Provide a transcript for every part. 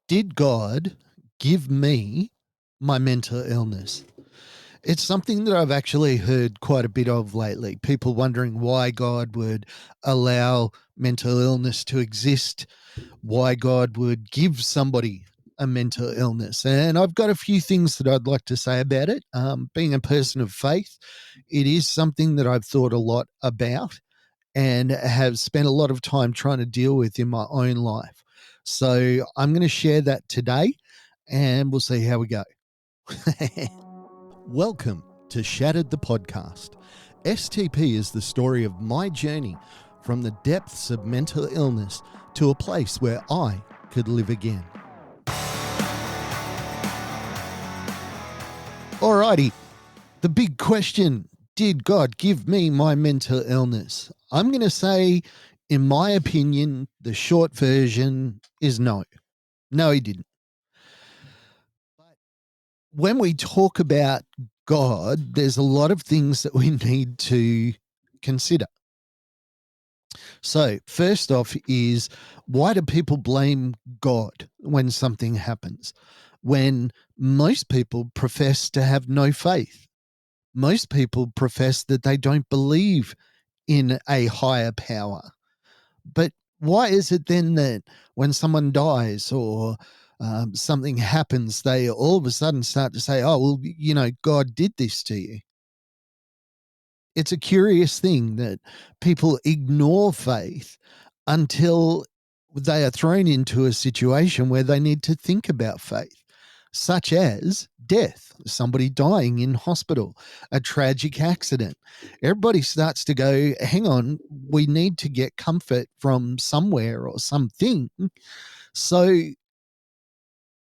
Did God give me my mental illness? It's something that I've actually heard quite a bit of lately. People wondering why God would allow mental illness to exist, why God would give somebody a mental illness. And I've got a few things that I'd like to say about it. Being a person of faith, it is something that I've thought a lot about and have spent a lot of time trying to deal with in my own life. So I'm going to share that today and we'll see how we go. Welcome to Shattered the Podcast. STP is the story of my journey from the depths of mental illness to a place where I could live again. Alrighty, the big question, did God give me my mental illness? I'm going to say, in my opinion, the short version is no. No, he didn't. But when we talk about God, there's a lot of things that we need to consider. So, first off is, why do people blame God when something happens? When most people profess to have no faith. Most people profess that they don't believe in a higher power. But why is it then that when someone dies or something happens, they all of a sudden start to say, oh, well, God did this to you? It's a curious thing that people ignore faith until they are thrown into a situation where they need to think about faith, such as death, somebody dying in hospital, a tragic accident. Everybody starts to go, hang on, we need to get comfort from somewhere or something. So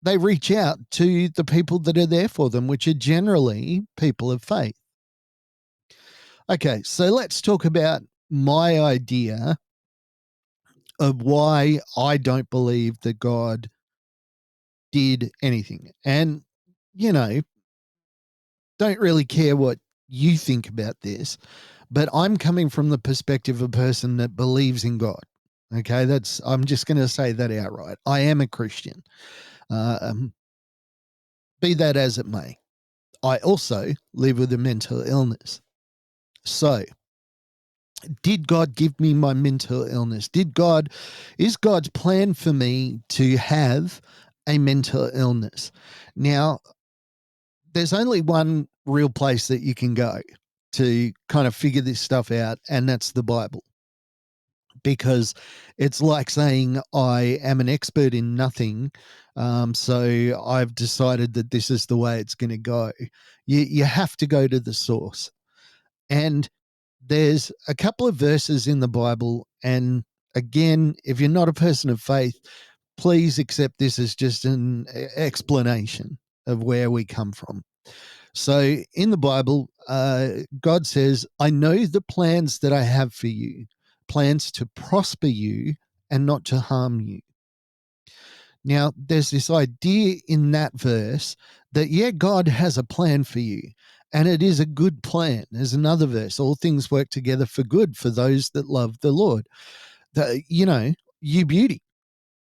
they reach out to the people that are there for them, which are generally people of faith. Okay, so let's talk about my idea of why I don't believe that God did anything. And, you know, don't really care what you think about this, but I'm coming from the perspective of a person that believes in God. Okay, I'm just going to say that outright. I am a Christian. Um, be that as it may. I also live with a mental illness. So, did God give me my mental illness? Is God's plan for me to have a mental illness? Now, there's only one real place that you can go to kind of figure this stuff out, and that's the Bible. Because it's like saying I am an expert in nothing, so I've decided that this is the way it's going to go. You have to go to the source. And there's a couple of verses in the Bible. And again, if you're not a person of faith, please accept this as just an explanation of where we come from. So in the Bible, God says, I know the plans that I have for you, plans to prosper you and not to harm you. Now, there's this idea in that verse that, yeah, God has a plan for you, and it is a good plan. There's another verse, all things work together for good for those that love the Lord. You beauty.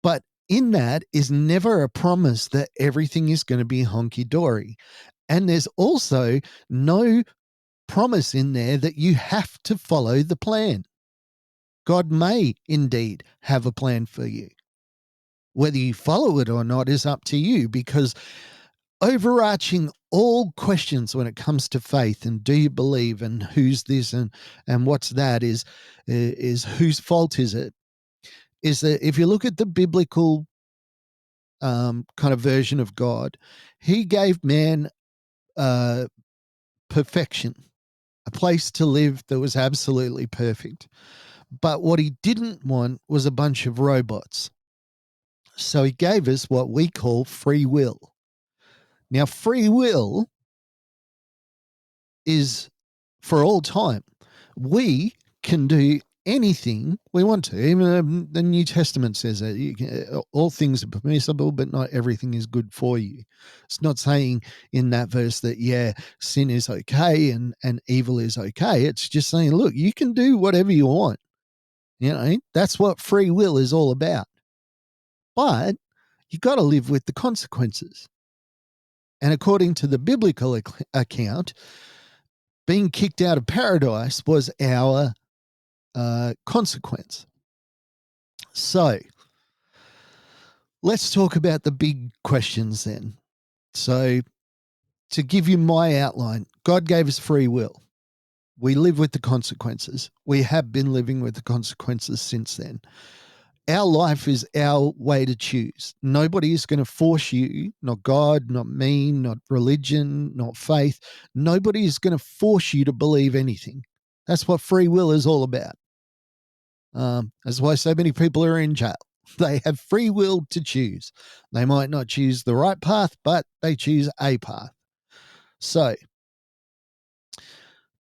But in that is never a promise that everything is going to be honky dory. And there's also no promise in there that you have to follow the plan. God may indeed have a plan for you. Whether you follow it or not is up to you, because overarching all questions when it comes to faith and do you believe and who's this and what's that is whose fault is it? Is that if you look at the biblical kind of version of God, he gave man perfection, a place to live that was absolutely perfect. But what he didn't want was a bunch of robots. So he gave us what we call free will. Now, free will is for all time. We can do anything we want to. Even the New Testament says that all things are permissible, but not everything is good for you. It's not saying in that verse that, yeah, sin is okay and evil is okay. It's just saying, look, you can do whatever you want. That's what free will is all about. But you got to live with the consequences. And according to the biblical account, being kicked out of paradise was our consequence. So let's talk about the big questions then. So, to give you my outline, God gave us free will. We live with the consequences. We have been living with the consequences since then. Our life is our way to choose. Nobody is going to force you, not God, not me, not religion, not faith. Nobody is going to force you to believe anything. That's what free will is all about. That's why so many people are in jail. They have free will to choose. They might not choose the right path, but they choose a path. So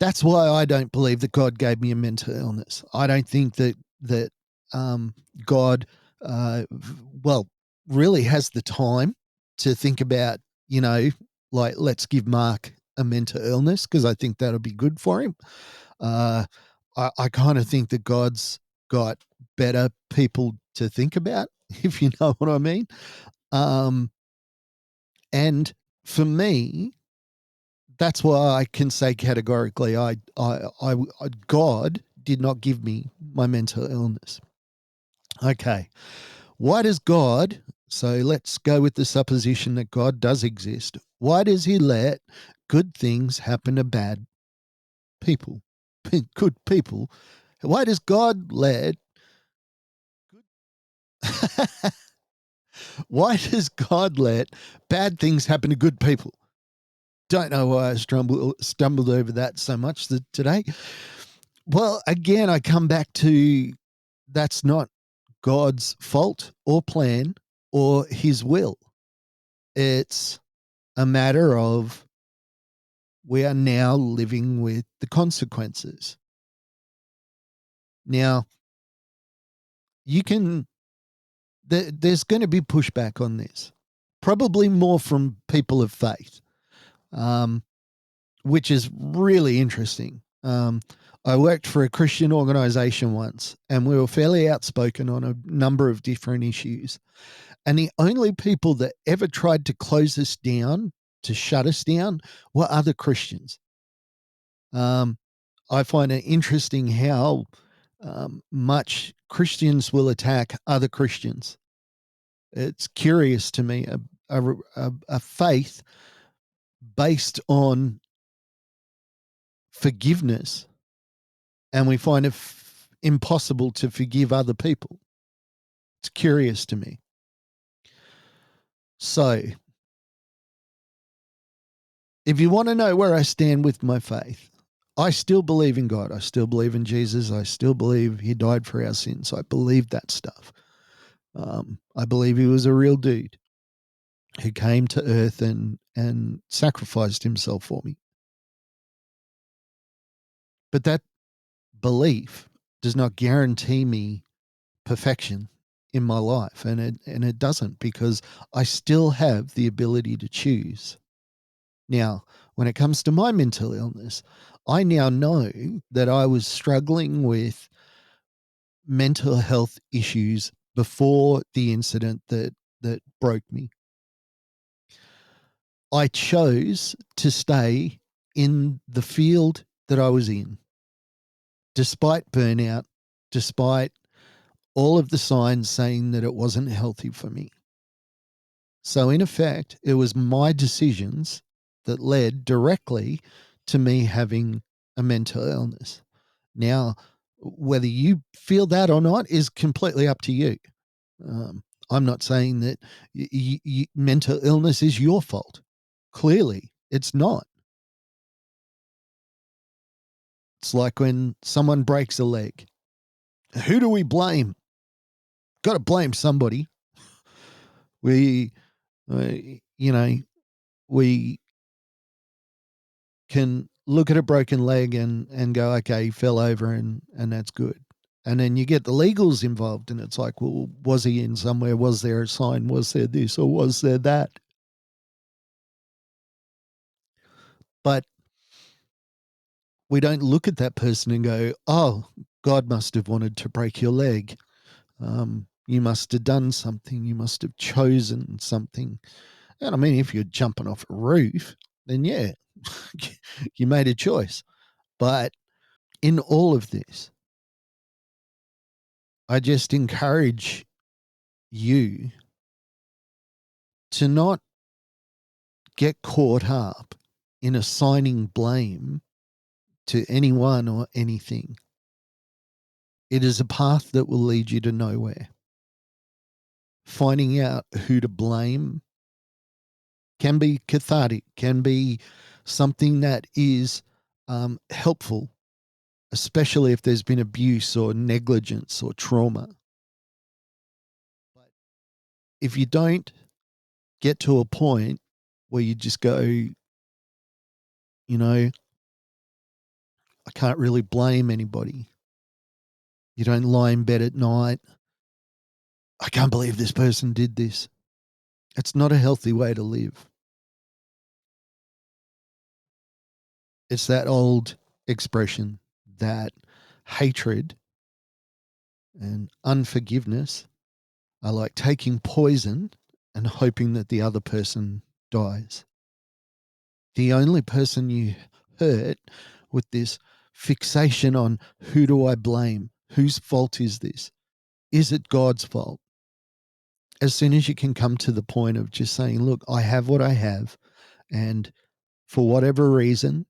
that's why I don't believe that God gave me a mental illness. I don't think that God, well, really has the time to think about, like, let's give Mark a mental illness, because I think that'll be good for him. I kind of think that God's got better people to think about, if you know what I mean. And for me, that's why I can say categorically, God did not give me my mental illness. Okay. Why does God, so let's go with the supposition that God does exist. Why does he let good things happen to bad people? Good people. Why does God let why does God let bad things happen to good people? Don't know why I stumbled over that so much today. Well, again, I come back to that's not God's fault or plan or his will. It's a matter of we are now living with the consequences. Now, there's going to be pushback on this, probably more from people of faith, which is really interesting. I worked for a Christian organization once, and we were fairly outspoken on a number of different issues. And the only people that ever tried to close us down, to shut us down, were other Christians. I find it interesting how much Christians will attack other Christians. It's curious to me, a faith based on forgiveness, and we find it impossible to forgive other people. It's curious to me. So, if you want to know where I stand with my faith, I still believe in God. I still believe in Jesus. I still believe he died for our sins. I believe that stuff. I believe he was a real dude who came to earth and sacrificed himself for me. But that belief does not guarantee me perfection in my life, and it doesn't, because I still have the ability to choose. Now, when it comes to my mental illness, I now know that I was struggling with mental health issues before the incident that broke me. I chose to stay in the field that I was in, despite burnout, despite all of the signs saying that it wasn't healthy for me. So, in effect, it was my decisions that led directly to me having a mental illness. Now, whether you feel that or not is completely up to you. I'm not saying that mental illness is your fault. Clearly, it's not. It's like when someone breaks a leg. Who do we blame? Got to blame somebody. We, we can look at a broken leg and go, okay, he fell over and that's good. And then you get the legals involved, and it's like, well, was he in somewhere? Was there a sign? Was there this or was there that? But we don't look at that person and go, oh, God must have wanted to break your leg. You must have done something. You must have chosen something. And I mean, if you're jumping off a roof, then yeah, you made a choice. But in all of this, I just encourage you to not get caught up in assigning blame to anyone or anything. It is a path that will lead you to nowhere. Finding out who to blame can be cathartic, can be something that is helpful, especially if there's been abuse or negligence or trauma. But if you don't get to a point where you just go, you know, I can't really blame anybody. You don't lie in bed at night. I can't believe this person did this. It's not a healthy way to live. It's that old expression that hatred and unforgiveness are like taking poison and hoping that the other person dies. The only person you hurt with this fixation on who do I blame? Whose fault is this? Is it God's fault? As soon as you can come to the point of just saying, look, I have what I have, and for whatever reason,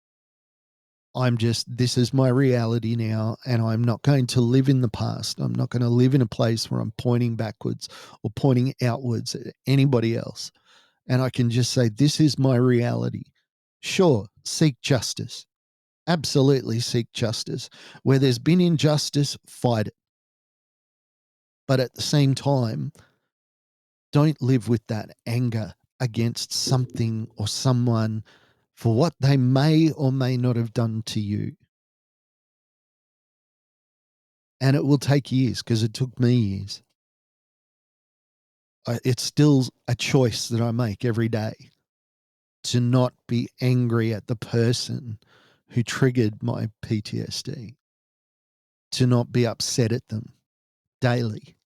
this is my reality now, and I'm not going to live in the past. I'm not going to live in a place where I'm pointing backwards or pointing outwards at anybody else. And I can just say, this is my reality. Sure, seek justice. Absolutely seek justice. Where there's been injustice, fight it. But at the same time, don't live with that anger against something or someone for what they may or may not have done to you. And it will take years, because it took me years. It's still a choice that I make every day to not be angry at the person who triggered my PTSD, to not be upset at them daily.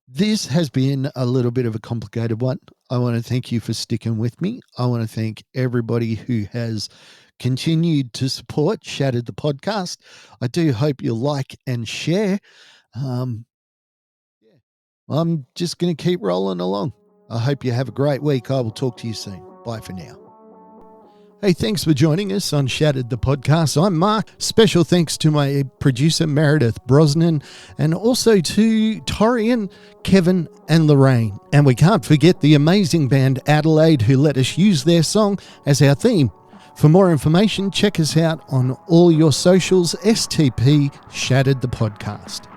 This has been a little bit of a complicated one. I want to thank you for sticking with me. I want to thank everybody who has continued to support Shattered the podcast. I do hope you'll like and share. I'm just going to keep rolling along. I hope you have a great week. I will talk to you soon. Bye for now. Hey, thanks for joining us on Shattered the podcast. I'm Mark. Special thanks to my producer, Meredith Brosnan, and also to Torian, Kevin, and Lorraine. And we can't forget the amazing band Adelaide, who let us use their song as our theme. For more information, check us out on all your socials, STP Shattered the Podcast.